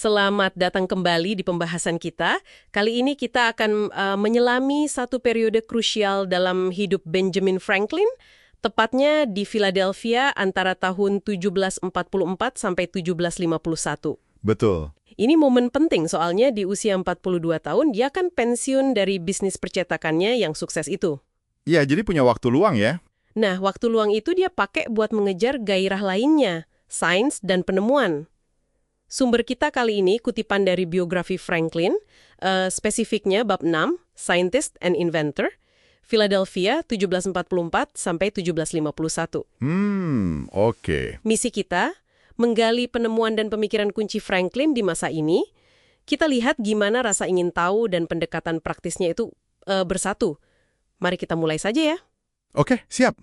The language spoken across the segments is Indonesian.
Selamat datang kembali di pembahasan kita. Kali ini kita akan menyelami satu periode krusial dalam hidup Benjamin Franklin, tepatnya di Philadelphia antara tahun 1744 sampai 1751. Betul. Ini momen penting soalnya di usia 42 tahun dia kan pensiun dari bisnis percetakannya yang sukses itu. Ya, jadi punya waktu luang ya. Nah, waktu luang itu dia pakai buat mengejar gairah lainnya, sains dan penemuan. Sumber kita kali ini kutipan dari biografi Franklin, spesifiknya bab 6, Scientist and Inventor, Philadelphia 1744 sampai 1751. Oke. Misi kita, menggali penemuan dan pemikiran kunci Franklin di masa ini. Kita lihat gimana rasa ingin tahu dan pendekatan praktisnya itu bersatu. Mari kita mulai saja ya. Oke, siap.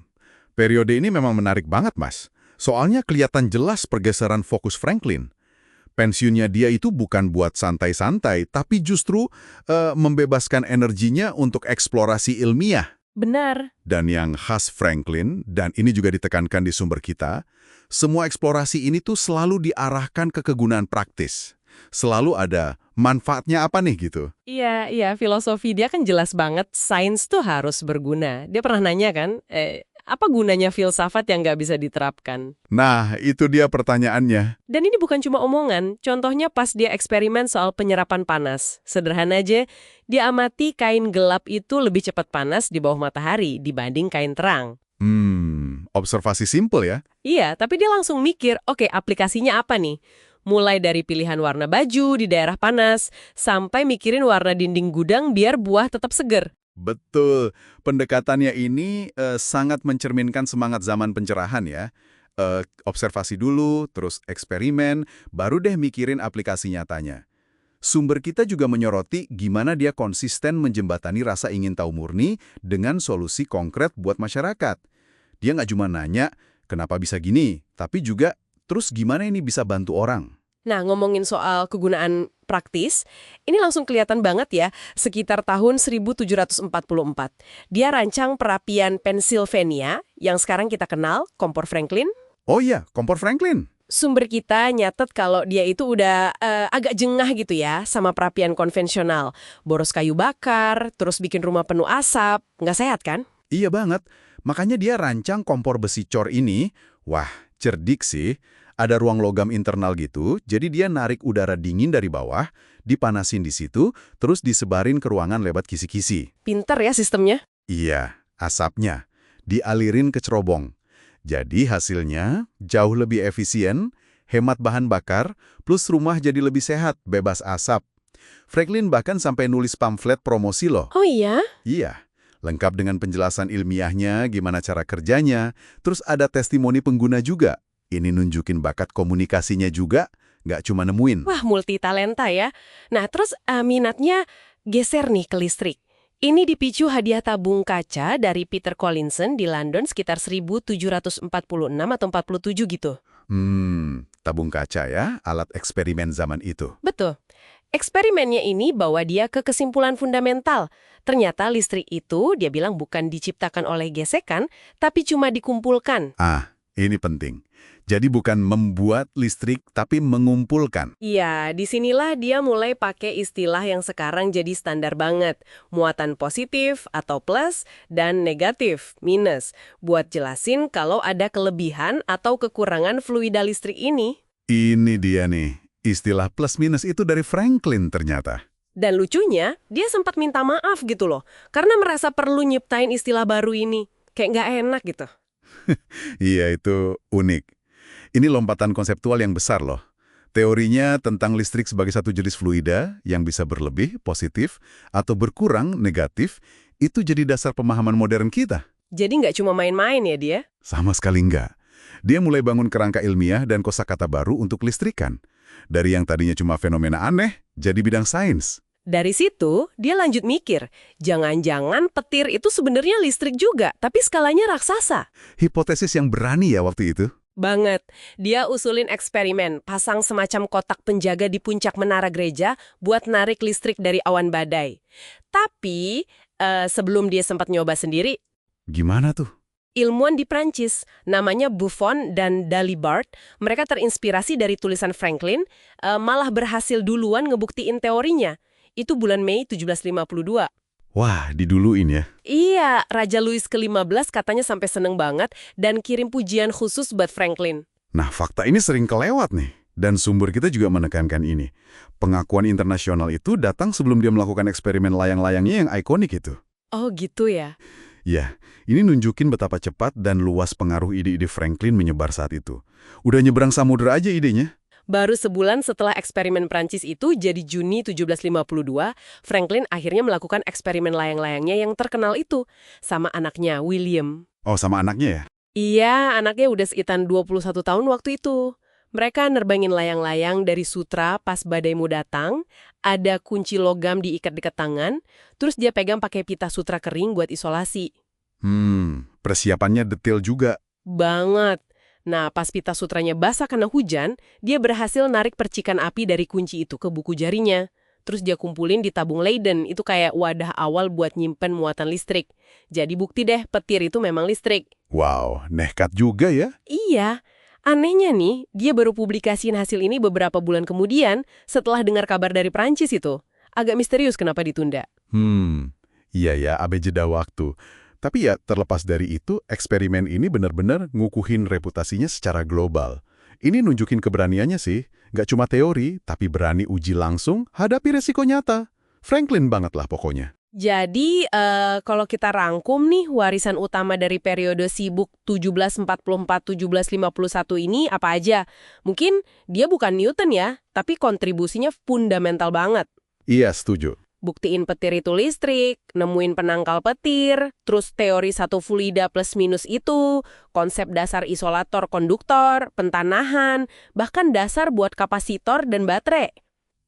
Periode ini memang menarik banget, Mas. Soalnya kelihatan jelas pergeseran fokus Franklin. Pensiunnya dia itu bukan buat santai-santai, tapi justru membebaskan energinya untuk eksplorasi ilmiah. Benar. Dan yang khas Franklin, dan ini juga ditekankan di sumber kita, semua eksplorasi ini tuh selalu diarahkan ke kegunaan praktis. Selalu ada manfaatnya apa nih gitu. Iya, filosofi dia kan jelas banget, sains tuh harus berguna. Dia pernah nanya kan, apa gunanya filsafat yang nggak bisa diterapkan? Nah, itu dia pertanyaannya. Dan ini bukan cuma omongan, contohnya pas dia eksperimen soal penyerapan panas. Sederhana aja, dia amati kain gelap itu lebih cepat panas di bawah matahari dibanding kain terang. Observasi simpel ya. Iya, tapi dia langsung mikir, oke, aplikasinya apa nih? Mulai dari pilihan warna baju di daerah panas, sampai mikirin warna dinding gudang biar buah tetap seger. Betul. Pendekatannya ini sangat mencerminkan semangat zaman pencerahan ya. Observasi dulu, terus eksperimen, baru deh mikirin aplikasi nyatanya. Sumber kita juga menyoroti gimana dia konsisten menjembatani rasa ingin tahu murni dengan solusi konkret buat masyarakat. Dia nggak cuma nanya, kenapa bisa gini, tapi juga, terus gimana ini bisa bantu orang? Nah, ngomongin soal kegunaan praktis, ini langsung kelihatan banget ya, sekitar tahun 1744. Dia rancang perapian Pennsylvania, yang sekarang kita kenal, kompor Franklin. Oh iya, kompor Franklin. Sumber kita nyatet kalau dia itu udah agak jengah gitu ya, sama perapian konvensional. Boros kayu bakar, terus bikin rumah penuh asap, nggak sehat kan? Iya banget. Makanya dia rancang kompor besi cor ini, wah, cerdik sih. Ada ruang logam internal gitu, jadi dia narik udara dingin dari bawah, dipanasin di situ, terus disebarin ke ruangan lewat kisi-kisi. Pinter ya sistemnya. Iya, asapnya dialirin ke cerobong. Jadi hasilnya jauh lebih efisien, hemat bahan bakar, plus rumah jadi lebih sehat, bebas asap. Franklin bahkan sampai nulis pamflet promosi loh. Oh iya? Iya, lengkap dengan penjelasan ilmiahnya, gimana cara kerjanya, terus ada testimoni pengguna juga. Ini nunjukin bakat komunikasinya juga, nggak cuma nemuin. Wah, multitalenta ya. Nah, terus minatnya geser nih ke listrik. Ini dipicu hadiah tabung kaca dari Peter Collinson di London sekitar 1746 atau 47 gitu. Tabung kaca ya, alat eksperimen zaman itu. Betul. Eksperimennya ini bawa dia ke kesimpulan fundamental. Ternyata listrik itu, dia bilang bukan diciptakan oleh gesekan, tapi cuma dikumpulkan. Ini penting. Jadi bukan membuat listrik, tapi mengumpulkan. Iya, disinilah dia mulai pakai istilah yang sekarang jadi standar banget. Muatan positif atau plus dan negatif, minus. Buat jelasin kalau ada kelebihan atau kekurangan fluida listrik ini. Ini dia nih, istilah plus minus itu dari Franklin ternyata. Dan lucunya, dia sempat minta maaf gitu loh. Karena merasa perlu nyiptain istilah baru ini. Kayak nggak enak gitu. Iya, itu unik. Ini lompatan konseptual yang besar loh. Teorinya tentang listrik sebagai satu jenis fluida yang bisa berlebih, positif, atau berkurang, negatif, itu jadi dasar pemahaman modern kita. Jadi nggak cuma main-main ya dia? Sama sekali enggak. Dia mulai bangun kerangka ilmiah dan kosakata baru untuk listrikan. Dari yang tadinya cuma fenomena aneh, jadi bidang sains. Dari situ, dia lanjut mikir, jangan-jangan petir itu sebenarnya listrik juga, tapi skalanya raksasa. Hipotesis yang berani ya waktu itu. Banget. Dia usulin eksperimen, pasang semacam kotak penjaga di puncak menara gereja buat narik listrik dari awan badai. Tapi, sebelum dia sempat nyoba sendiri, Gimana tuh? Ilmuwan di Prancis, namanya Buffon dan Dalibard, mereka terinspirasi dari tulisan Franklin, malah berhasil duluan ngebuktiin teorinya. Itu bulan Mei 1752. Wah, diduluin ya. Iya, Raja Louis ke-15 katanya sampai seneng banget dan kirim pujian khusus buat Franklin. Nah, fakta ini sering kelewat nih. Dan sumber kita juga menekankan ini. Pengakuan internasional itu datang sebelum dia melakukan eksperimen layang-layangnya yang ikonik itu. Oh gitu ya? Ya, ini nunjukin betapa cepat dan luas pengaruh ide-ide Franklin menyebar saat itu. Udah nyebrang samudera aja idenya. Baru sebulan setelah eksperimen Prancis itu, jadi Juni 1752, Franklin akhirnya melakukan eksperimen layang-layangnya yang terkenal itu, sama anaknya, William. Oh, sama anaknya ya? Iya, anaknya udah sekitar 21 tahun waktu itu. Mereka nerbangin layang-layang dari Sutra pas badaimu datang, ada kunci logam diikat dekat tangan, terus dia pegang pakai pita sutra kering buat isolasi. Persiapannya detail juga. Banget. Nah, pas pita sutranya basah karena hujan, dia berhasil narik percikan api dari kunci itu ke buku jarinya. Terus dia kumpulin di tabung Leyden, itu kayak wadah awal buat nyimpen muatan listrik. Jadi bukti deh, petir itu memang listrik. Wow, nekat juga ya? Iya. Anehnya nih, dia baru publikasiin hasil ini beberapa bulan kemudian setelah dengar kabar dari Prancis itu. Agak misterius kenapa ditunda. Iya ya, abe jeda waktu. Tapi ya, terlepas dari itu, eksperimen ini benar-benar ngukuhin reputasinya secara global. Ini nunjukin keberaniannya sih. Nggak cuma teori, tapi berani uji langsung, hadapi resiko nyata. Franklin banget lah pokoknya. Jadi, kalau kita rangkum nih, warisan utama dari periode sibuk 1744-1751 ini apa aja? Mungkin dia bukan Newton ya, tapi kontribusinya fundamental banget. Iya, setuju. Buktiin petir itu listrik, nemuin penangkal petir, terus teori satu fluida plus minus itu, konsep dasar isolator konduktor, pentanahan, bahkan dasar buat kapasitor dan baterai.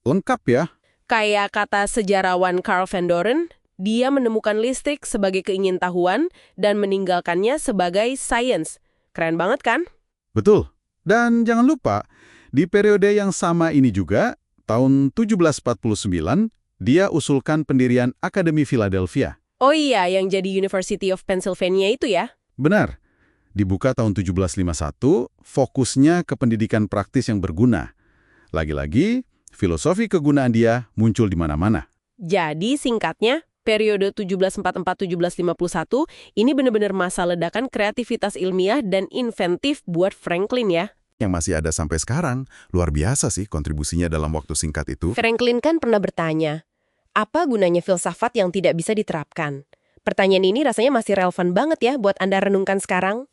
Lengkap ya? Kayak kata sejarawan Carl Van Doren, dia menemukan listrik sebagai keingintahuan dan meninggalkannya sebagai science. Keren banget kan? Betul. Dan jangan lupa, di periode yang sama ini juga, tahun 1749, dia usulkan pendirian Akademi Philadelphia. Oh iya, yang jadi University of Pennsylvania itu ya? Benar. Dibuka tahun 1751, fokusnya ke pendidikan praktis yang berguna. Lagi-lagi, filosofi kegunaan dia muncul di mana-mana. Jadi singkatnya, periode 1744-1751 ini benar-benar masa ledakan kreativitas ilmiah dan inventif buat Franklin ya. Yang masih ada sampai sekarang, luar biasa sih kontribusinya dalam waktu singkat itu. Franklin kan pernah bertanya, apa gunanya filsafat yang tidak bisa diterapkan? Pertanyaan ini rasanya masih relevan banget ya buat Anda renungkan sekarang.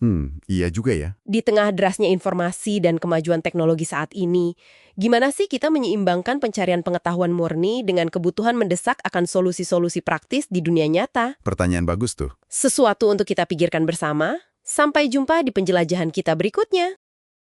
Iya juga ya. Di tengah derasnya informasi dan kemajuan teknologi saat ini, gimana sih kita menyeimbangkan pencarian pengetahuan murni dengan kebutuhan mendesak akan solusi-solusi praktis di dunia nyata? Pertanyaan bagus tuh. Sesuatu untuk kita pikirkan bersama. Sampai jumpa di penjelajahan kita berikutnya.